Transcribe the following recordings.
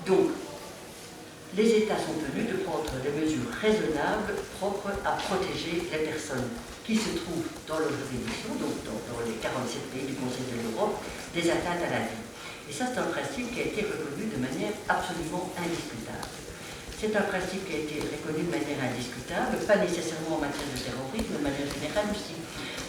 Donc, les États sont tenus de prendre des mesures raisonnables propres à protéger les personnes qui se trouvent dans leur juridiction, donc dans les 47 pays du Conseil de l'Europe, des atteintes à la vie. Et ça, c'est un principe qui a été reconnu de manière absolument indiscutable. C'est un principe qui a été reconnu de manière indiscutable, pas nécessairement en matière de terrorisme, mais de manière générale aussi.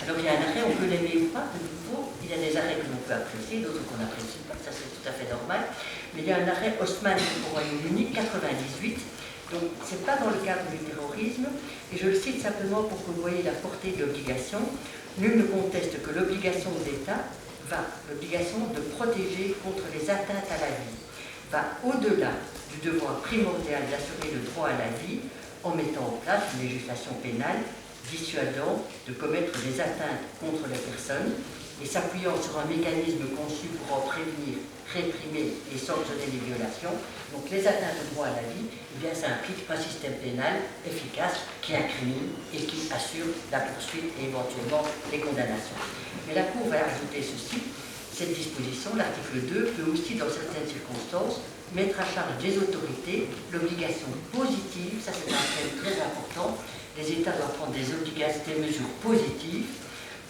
Alors il y a un arrêt, on peut l'aimer ou pas, de nouveau, il y a des arrêts que l'on peut apprécier, d'autres qu'on n'apprécie pas, ça c'est tout à fait normal. Mais il y a un arrêt Haussmann au Royaume-Uni, 98, donc c'est pas dans le cadre du terrorisme, et je le cite simplement pour que vous voyez la portée de l'obligation. Nul ne conteste que l'obligation d'État l'obligation de protéger contre les atteintes à la vie, va au-delà du devoir primordial d'assurer le droit à la vie en mettant en place une législation pénale dissuadant de commettre des atteintes contre les personnes et s'appuyant sur un mécanisme conçu pour en prévenir, réprimer et sanctionner les violations. Donc les atteintes au droit à la vie, eh bien, ça implique un système pénal efficace qui incrimine et qui assure la poursuite et éventuellement les condamnations. Mais la Cour va ajouter ceci, cette disposition, l'article 2, peut aussi, dans certaines circonstances, mettre à charge des autorités l'obligation positive, ça c'est un thème très important, les États doivent prendre des mesures positives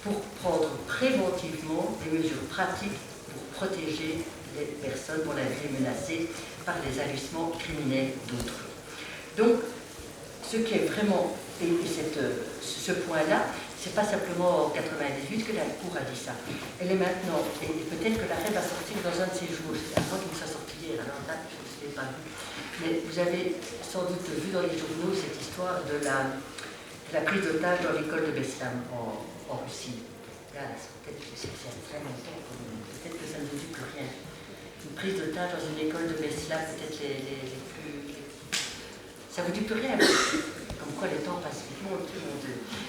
pour prendre préventivement des mesures pratiques pour protéger les personnes dont la vie est menacée par des agissements criminels d'autrui. Donc, ce qui est vraiment, ce point-là, c'est pas simplement en 98 que la Cour a dit ça. Elle est maintenant, et peut-être que l'arrêt va sortir dans un de ces jours, à moins qu'il soit sorti hier, alors là, je ne l'ai pas vu. Mais vous avez sans doute vu dans les journaux cette histoire de la prise d'otage dans l'école de Beslan en Russie. Là, peut-être que c'est très longtemps, peut-être que ça ne vous dit plus rien. Une prise d'otage dans une école de Beslan, peut-être les plus... Ça ne vous dit plus rien. Comme quoi les temps passent vite,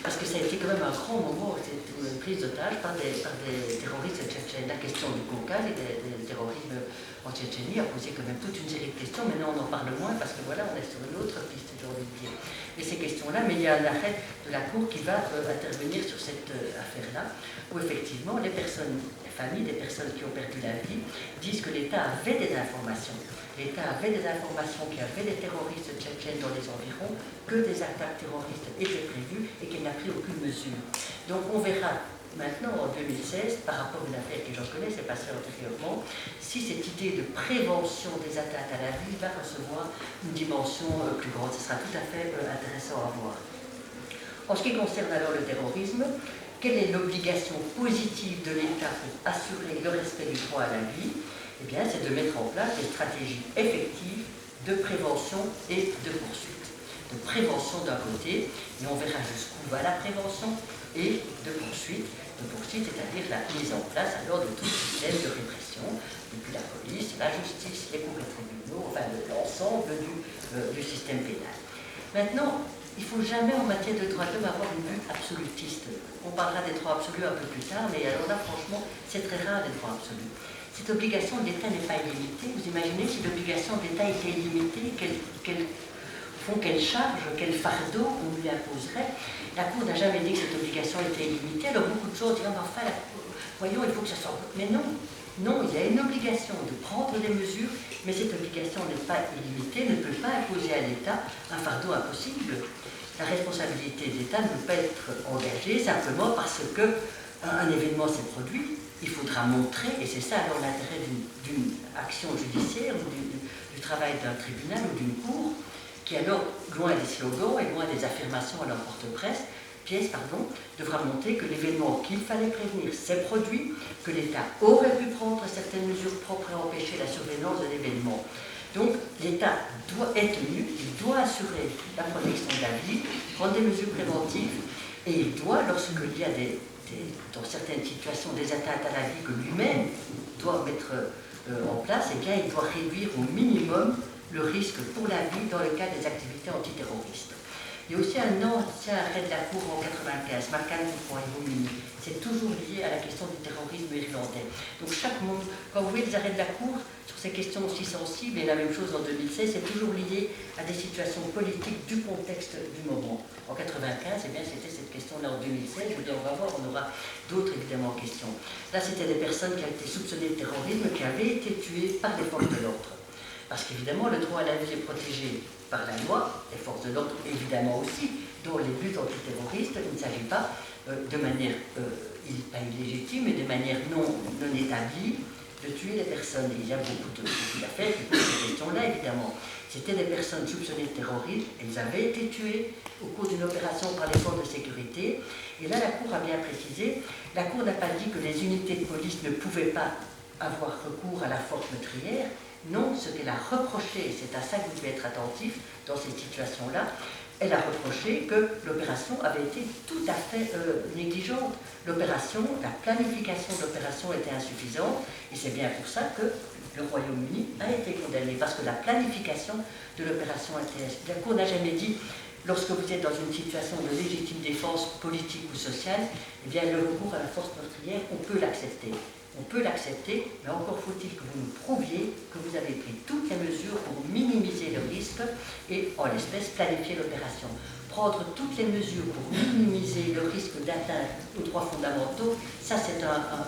parce que ça a été quand même un grand moment, c'était une prise d'otage par des terroristes tchétchènes. La question du Caucase et des terrorisme en Tchétchénie a posé quand même toute une série de questions. Maintenant on en parle moins parce que voilà, on est sur une autre piste, j'ai envie de dire. Et ces questions-là, mais il y a un arrêt de la Cour qui va intervenir sur cette affaire-là, où effectivement les personnes, les familles des personnes qui ont perdu la vie disent que l'État avait des informations. L'État avait des informations qu'il y avait des terroristes tchétchènes dans les environs, que des attaques terroristes étaient prévues et qu'il n'a pris aucune mesure. Donc on verra maintenant en 2016, par rapport à une affaire que j'en connais, c'est passé antérieurement, si cette idée de prévention des atteintes à la vie va recevoir une dimension plus grande. Ce sera tout à fait intéressant à voir. En ce qui concerne alors le terrorisme, quelle est l'obligation positive de l'État pour assurer le respect du droit à la vie? Eh bien, c'est de mettre en place des stratégies effectives de prévention et de poursuite. De prévention d'un côté, et on verra jusqu'où va la prévention, et de poursuite, c'est-à-dire la mise en place alors de tout le système de répression, depuis la police, la justice, les cours et tribunaux, enfin l'ensemble du système pénal. Maintenant, il ne faut jamais en matière de droits de l'homme avoir une vue absolutiste. On parlera des droits absolus un peu plus tard, mais alors là, franchement, c'est très rare des droits absolus. Cette obligation de l'État n'est pas illimitée. Vous imaginez si l'obligation de l'État était illimitée, quelle charge, quel fardeau on lui imposerait. La Cour n'a jamais dit que cette obligation était illimitée. Alors beaucoup de choses diront, enfin, voyons, il faut que ça soit... Mais non, non, il y a une obligation de prendre des mesures, mais cette obligation n'est pas illimitée, ne peut pas imposer à l'État un fardeau impossible. La responsabilité de l'État ne peut pas être engagée simplement parce qu'un événement s'est produit. Il faudra montrer, et c'est ça alors l'intérêt d'une action judiciaire ou du travail d'un tribunal ou d'une cour, qui alors, loin des slogans et loin des affirmations à leur pièce, devra montrer que l'événement qu'il fallait prévenir s'est produit, que l'État aurait pu prendre certaines mesures propres à empêcher la survenance de l'événement. Donc l'État doit être tenu, il doit assurer la protection de la vie, prendre des mesures préventives, et il doit, lorsqu'il y a dans certaines situations des atteintes à la vie que lui-même doit mettre en place, eh bien il doit réduire au minimum le risque pour la vie dans le cas des activités antiterroristes. Il y a aussi un ancien arrêt de la Cour en 1995, Marcan contre Royaume-Uni. C'est toujours lié à la question du terrorisme irlandais. Donc chaque monde, quand vous voyez des arrêts de la Cour sur ces questions aussi sensibles, et la même chose en 2016, c'est toujours lié à des situations politiques du contexte du moment. En 1995, eh bien c'était cette question-là. En 2016, je veux dire, on va voir, on aura d'autres évidemment questions. Là, c'était des personnes qui avaient été soupçonnées de terrorisme, qui avaient été tuées par des forces de l'ordre. Parce qu'évidemment, le droit à la vie est protégé par la loi, les forces de l'ordre évidemment aussi, dont les luttes antiterroristes. Il ne s'agit pas de manière pas illégitime, mais de manière non établie, de tuer les personnes. Et il y a beaucoup d'affaires qui posent ces questions-là, évidemment. C'était des personnes soupçonnées de terrorisme, elles avaient été tuées au cours d'une opération par les forces de sécurité. Et là, la Cour a bien précisé, la Cour n'a pas dit que les unités de police ne pouvaient pas avoir recours à la force meurtrière. Non, ce qu'elle a reproché, c'est à ça que vous devez être attentif dans cette situation-là, elle a reproché que l'opération avait été tout à fait négligente. L'opération, la planification de l'opération était insuffisante, et c'est bien pour ça que le Royaume-Uni a été condamné, parce que la planification de l'opération ATS, la Cour n'a jamais dit, lorsque vous êtes dans une situation de légitime défense politique ou sociale, eh bien le recours à la force meurtrière, on peut l'accepter. On peut l'accepter, mais encore faut-il que vous nous prouviez que vous avez pris toutes les mesures pour minimiser le risque et, en l'espèce, planifier l'opération. Prendre toutes les mesures pour minimiser le risque d'atteinte aux droits fondamentaux, ça c'est un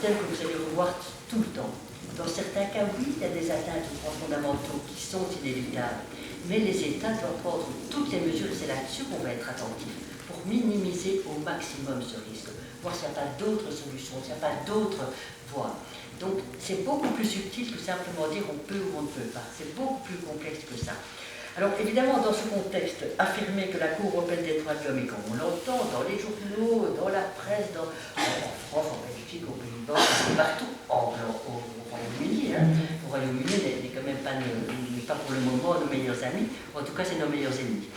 thème que vous allez revoir tout le temps. Dans certains cas, oui, il y a des atteintes aux droits fondamentaux qui sont inévitables, mais les États doivent prendre toutes les mesures, et c'est là-dessus qu'on va être attentif, pour minimiser au maximum ce risque. Voir s'il n'y a pas d'autres solutions, s'il n'y a pas d'autres voies. Donc c'est beaucoup plus subtil que simplement dire on peut ou on ne peut pas. C'est beaucoup plus complexe que ça. Alors évidemment, dans ce contexte, affirmer que la Cour européenne des droits de l'homme, et comme on l'entend dans les journaux, dans la presse, en France, en Belgique, aux Pays-Bas, partout, au Royaume-Uni, le Royaume-Uni n'est quand même pas, n'est pas pour le moment nos meilleurs amis, en tout cas c'est nos meilleurs ennemis.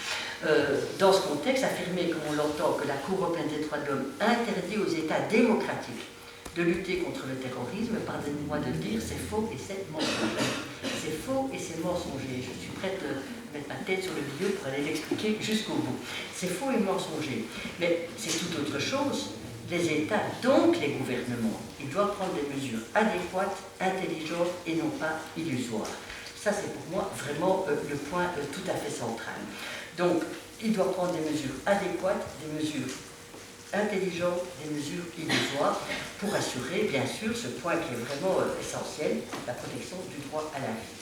Dans ce contexte, affirmer, comme on l'entend, que la Cour européenne des droits de l'homme interdit aux États démocratiques de lutter contre le terrorisme, pardonnez-moi de le dire, c'est faux et c'est mensonger. C'est faux et c'est mensonger. Je suis prête à mettre ma tête sur le milieu pour aller l'expliquer jusqu'au bout. C'est faux et mensonger. Mais c'est tout autre chose. Les États, donc les gouvernements, ils doivent prendre des mesures adéquates, intelligentes et non pas illusoires. Ça, c'est pour moi vraiment le point tout à fait central. Donc, ils doivent prendre des mesures adéquates, des mesures intelligentes, des mesures illusoires, pour assurer, bien sûr, ce point qui est vraiment essentiel, la protection du droit à la vie.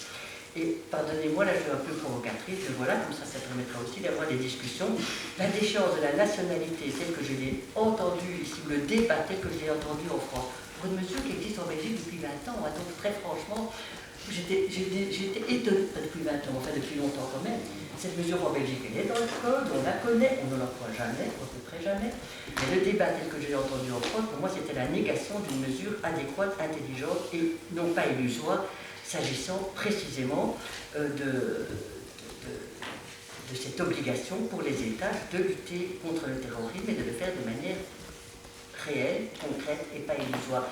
Et pardonnez-moi, là je suis un peu provocatrice, mais voilà, comme ça permettra aussi d'avoir des discussions. La déchéance de la nationalité, telle que je l'ai entendue ici, ou le débat tel que je l'ai entendu en France, pour une mesure qui existe en Belgique depuis 20 ans, donc très franchement, j'étais étonnée, depuis 20 ans, enfin depuis longtemps quand même. Cette mesure en Belgique, elle est dans le code, on la connaît, on ne l'emploie jamais, à peu près jamais. Mais le débat tel que j'ai entendu en France, pour moi, c'était la négation d'une mesure adéquate, intelligente et non pas illusoire, s'agissant précisément de cette obligation pour les États de lutter contre le terrorisme et de le faire de manière réelle, concrète et pas illusoire.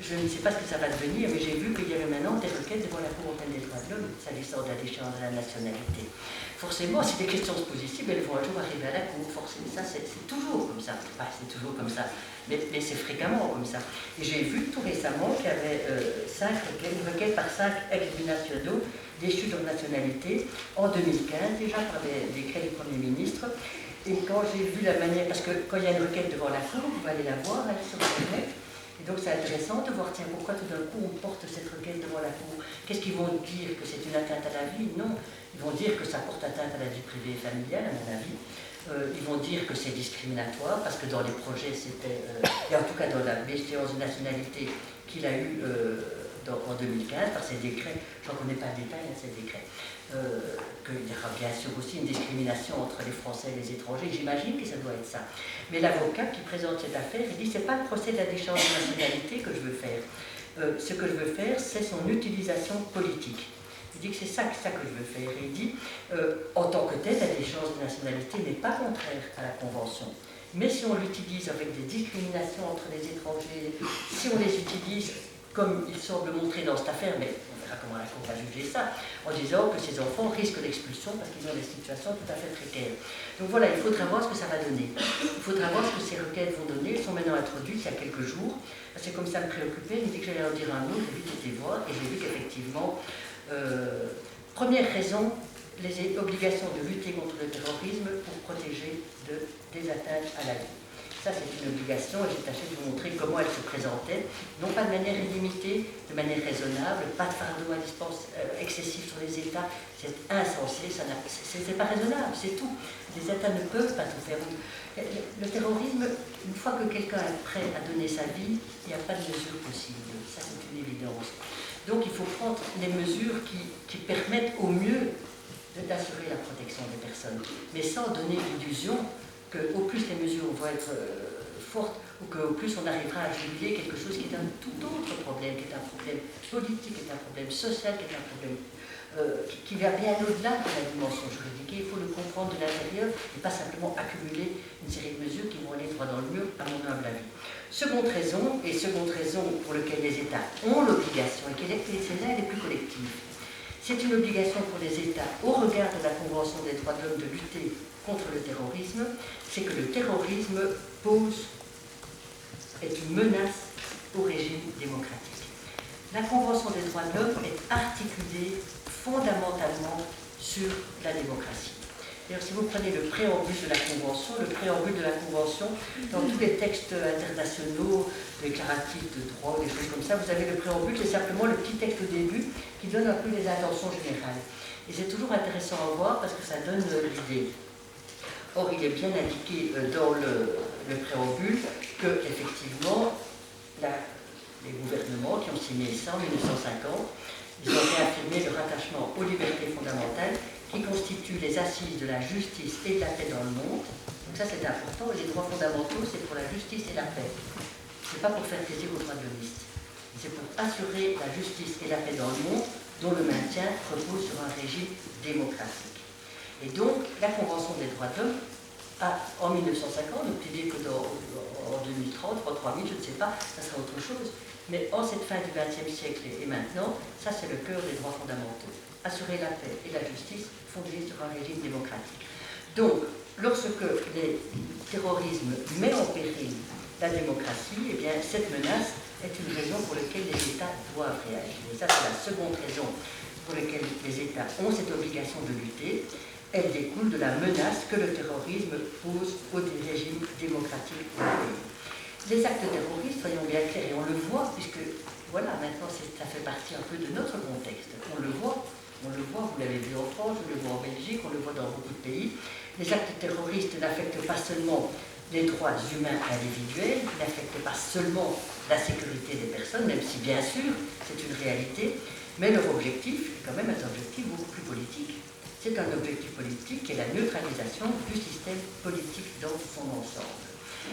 Je ne sais pas ce que ça va devenir, mais j'ai vu qu'il y avait maintenant des requêtes devant la Cour européenne des droits de l'homme s'agissant de la déchéance de la nationalité. Forcément, si des questions se posent ici, mais elles vont un jour arriver à la Cour. Forcément, ça, c'est toujours comme ça. Enfin, c'est toujours comme ça, mais c'est fréquemment comme ça. Et j'ai vu tout récemment qu'il y avait une requête par 5 ex-binationaux déchus de leur nationalité en 2015, déjà par des décrets du Premier ministre. Et quand j'ai vu la manière, parce que quand il y a une requête devant la Cour, vous allez la voir, elle est sur Internet. Et donc c'est intéressant de voir, tiens, pourquoi tout d'un coup on porte cette requête devant la Cour? Qu'est-ce qu'ils vont dire? Que c'est une atteinte à la vie? Non. Ils vont dire que ça porte atteinte à la vie privée et familiale, à mon avis. Ils vont dire que c'est discriminatoire, parce que dans les projets, c'était... et en tout cas dans la déchéance de nationalité qu'il a eue en 2015, par ces décrets, je n'en connais pas le détail, ces décrets, qu'il y aura bien sûr aussi une discrimination entre les Français et les étrangers, j'imagine que ça doit être ça. Mais l'avocat qui présente cette affaire, il dit c'est pas le procès de la déchéance de nationalité que je veux faire. Ce que je veux faire, c'est son utilisation politique. Il dit que c'est ça que je veux faire. Et il dit, en tant que telle, la déchéance de nationalité n'est pas contraire à la Convention. Mais si on l'utilise avec des discriminations entre les étrangers, si on les utilise comme il semble montrer dans cette affaire, mais on verra comment la Cour va juger ça, en disant que ces enfants risquent l'expulsion parce qu'ils ont des situations tout à fait précaires. Donc voilà, il faudra voir ce que ça va donner. Il faudra voir ce que ces requêtes vont donner. Elles sont maintenant introduites il y a quelques jours. C'est comme ça me préoccupait. Il me dit que j'allais en dire un mot, j'ai vite été voir, et j'ai vu qu'effectivement, première raison, les obligations de lutter contre le terrorisme pour protéger des atteintes à la vie. Ça, c'est une obligation, et j'ai tâché de vous montrer comment elle se présentait, non pas de manière illimitée, de manière raisonnable, pas de fardeau excessif sur les États, c'est insensé, c'est pas raisonnable, c'est tout. Les États ne peuvent pas tout faire. Le terrorisme, une fois que quelqu'un est prêt à donner sa vie, il n'y a pas de mesure possible, ça c'est une évidence. Donc il faut prendre des mesures qui permettent au mieux d'assurer la protection des personnes, mais sans donner l'illusion qu'au plus les mesures vont être fortes, ou qu'au plus on arrivera à juguler quelque chose qui est un tout autre problème, qui est un problème politique, qui est un problème social, qui est un problème qui va bien au-delà de la dimension juridique. Et il faut le comprendre de l'intérieur et pas simplement accumuler une série de mesures qui vont aller droit dans le mur, à mon humble avis. Seconde raison pour laquelle les États ont l'obligation, et celle-là elle est plus collective, c'est une obligation pour les États, au regard de la Convention des droits de l'homme, de lutter contre le terrorisme, c'est que le terrorisme est une menace au régime démocratique. La Convention des droits de l'homme est articulée fondamentalement sur la démocratie. D'ailleurs, si vous prenez le préambule de la Convention, dans tous les textes internationaux, déclaratifs de droit, des choses comme ça, vous avez le préambule, c'est simplement le petit texte au début qui donne un peu les intentions générales. Et c'est toujours intéressant à voir parce que ça donne l'idée. Or, il est bien indiqué dans le préambule que, effectivement, les gouvernements qui ont signé ça en 1950, ils ont réaffirmé leur attachement aux libertés fondamentales qui constituent les assises de la justice et de la paix dans le monde. Donc ça c'est important, et les droits fondamentaux c'est pour la justice et la paix. Ce n'est pas pour faire plaisir aux droits de l'hommiste. C'est pour assurer la justice et la paix dans le monde dont le maintien repose sur un régime démocratique. Et donc la Convention des droits de l'homme en 1950, donc l'idée que en 2030, en 3000, je ne sais pas, ça sera autre chose. Mais en cette fin du XXe siècle et maintenant, ça c'est le cœur des droits fondamentaux. Assurer la paix et la justice fondée sur un régime démocratique. Donc, lorsque le terrorisme met en péril la démocratie, eh bien cette menace est une raison pour laquelle les États doivent réagir. Et ça c'est la seconde raison pour laquelle les États ont cette obligation de lutter. Elle découle de la menace que le terrorisme pose au régime démocratique du pays. Les actes terroristes, soyons bien clairs, et on le voit, puisque voilà, maintenant ça fait partie un peu de notre contexte. On le voit, vous l'avez vu en France, on le voit en Belgique, on le voit dans beaucoup de pays. Les actes terroristes n'affectent pas seulement les droits humains individuels, n'affectent pas seulement la sécurité des personnes, même si bien sûr c'est une réalité, mais leur objectif est quand même un objectif beaucoup plus politique. C'est un objectif politique qui est la neutralisation du système politique dans son ensemble.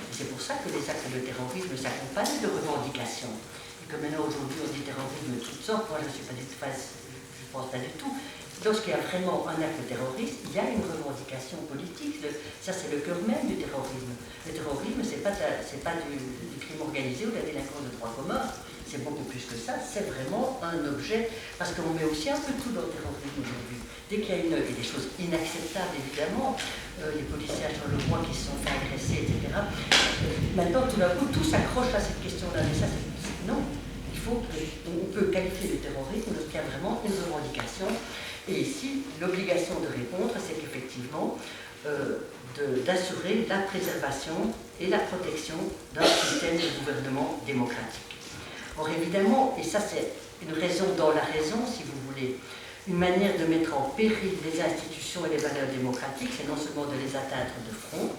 C'est pour ça que les actes de terrorisme s'accompagnent de revendications. Et que maintenant, aujourd'hui, on dit terrorisme de toutes sortes. Moi, je ne suis pas du tout, je pense pas du tout. Lorsqu'il y a vraiment un acte terroriste, il y a une revendication politique. Ça, c'est le cœur même du terrorisme. Le terrorisme, ce n'est pas du crime organisé ou de la délinquance de droit commun. C'est beaucoup plus que ça. C'est vraiment un objet. Parce qu'on met aussi un peu tout dans le terrorisme aujourd'hui. Dès qu'il y a des choses inacceptables, évidemment, les policiers à Charleroi qui se sont fait agresser, etc. Maintenant, tout d'un coup, tout s'accroche à cette question-là. Mais ça, non. On peut qualifier le terrorisme lorsqu'il y a vraiment une revendication. Et ici, l'obligation de répondre, c'est qu'effectivement, d'assurer la préservation et la protection d'un système de gouvernement démocratique. Or, évidemment, et ça c'est une raison dans la raison, si vous voulez, une manière de mettre en péril les institutions et les valeurs démocratiques, c'est non seulement de les atteindre de front,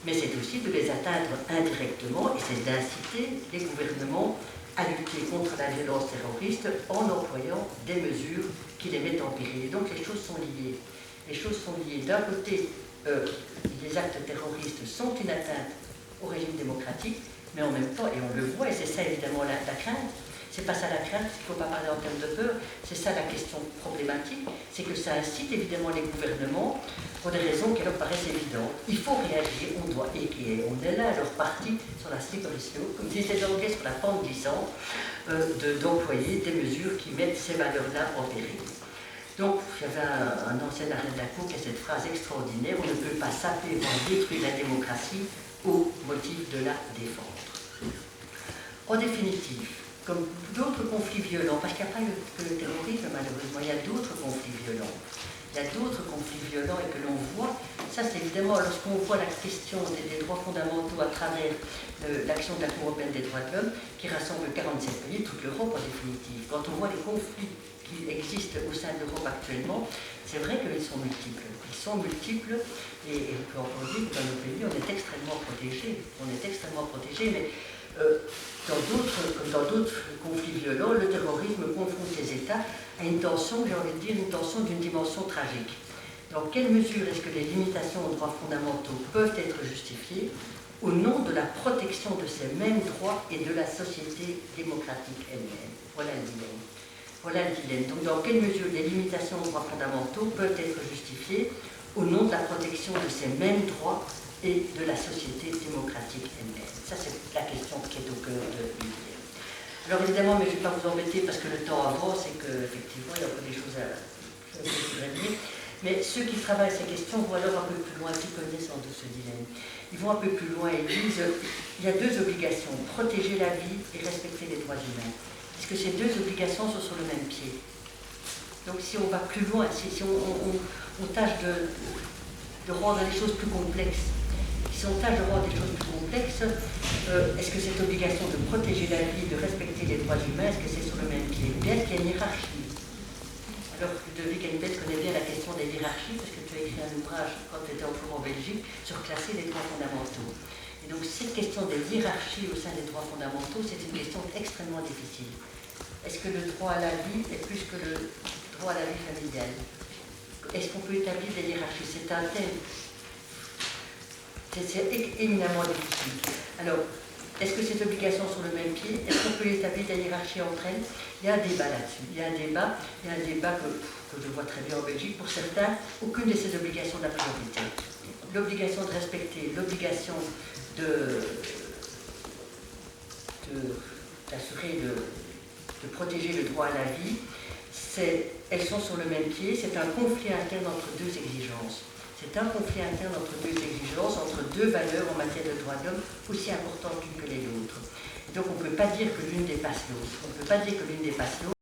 mais c'est aussi de les atteindre indirectement, et c'est d'inciter les gouvernements à lutter contre la violence terroriste en employant des mesures qui les mettent en péril. Et donc les choses sont liées. Les choses sont liées. D'un côté, les actes terroristes sont une atteinte au régime démocratique, mais en même temps, et on le voit, et c'est ça évidemment la crainte, c'est pas ça la crainte, il ne faut pas parler en termes de peur, c'est ça la question problématique, c'est que ça incite évidemment les gouvernements pour des raisons qui leur paraissent évidentes. Il faut réagir, on doit, et on est là, leur parti sur la slippery slope, comme disent les Anglais sur la pente glissante, d'employer des mesures qui mettent ces valeurs-là en péril. Donc, il y avait un ancien arrêt de la Cour qui a cette phrase extraordinaire, on ne peut pas saper, voire détruire la démocratie au motif de la défendre. En définitive, comme d'autres conflits violents, parce qu'il n'y a pas que le terrorisme malheureusement, il y a d'autres conflits violents. Il y a d'autres conflits violents et que l'on voit Ça, c'est évidemment, lorsqu'on voit la question des droits fondamentaux à travers l'action de la Cour européenne des droits de l'homme, qui rassemble 47 pays, toute l'Europe en définitive. Quand on voit les conflits qui existent au sein de l'Europe actuellement, c'est vrai qu'ils sont multiples. Ils sont multiples, et on peut encore dire que dans nos pays, on est extrêmement protégés. On est extrêmement protégés, mais comme dans d'autres conflits violents, le terrorisme confronte les États à une tension, j'ai envie de dire, une tension d'une dimension tragique. Dans quelle mesure est-ce que les limitations aux droits fondamentaux peuvent être justifiées au nom de la protection de ces mêmes droits et de la société démocratique elle-même? Voilà le dilemme. Voilà le dilemme. Donc, dans quelle mesure les limitations aux droits fondamentaux peuvent être justifiées au nom de la protection de ces mêmes droits et de la société démocratique elle-même? Ça, c'est la question qui est au cœur du dilemme. Alors, évidemment, mais je ne vais pas vous embêter parce que le temps avance et qu'effectivement, il y a encore des choses à dire. Mais ceux qui travaillent ces questions vont alors un peu plus loin, qui connaissent sans doute ce dilemme. Ils vont un peu plus loin et disent il y a deux obligations, protéger la vie et respecter les droits humains. Puisque ces deux obligations sont sur le même pied. Donc si on va plus loin, si on tâche de rendre les choses plus complexes, si on tâche de rendre les choses plus complexes, est-ce que cette obligation de protéger la vie, de respecter les droits humains, est-ce que c'est sur le même pied? Ou bien est-ce qu'il y a une hiérarchie? Alors, Ludovic Henneberg connaît bien la question des hiérarchies, parce que tu as écrit un ouvrage, quand tu étais en cours en Belgique, sur classer les droits fondamentaux. Et donc, cette question des hiérarchies au sein des droits fondamentaux, c'est une question extrêmement difficile. Est-ce que le droit à la vie est plus que le droit à la vie familiale? Est-ce qu'on peut établir des hiérarchies? C'est un thème. C'est éminemment difficile. Alors, est-ce que ces obligations sont sur le même pied? Est-ce qu'on peut établir des hiérarchies entre elles? Il y a un débat là-dessus. Il y a un débat que je vois très bien en Belgique. Pour certains, aucune de ces obligations n'a priorité. L'obligation de respecter, l'obligation d'assurer, de protéger le droit à la vie, elles sont sur le même pied. C'est un conflit interne entre deux exigences. C'est un conflit interne entre deux exigences, entre deux valeurs en matière de droits de l'homme aussi importantes l'une que les autres. Donc on ne peut pas dire que l'une dépasse l'autre. On ne peut pas dire que l'une dépasse l'autre.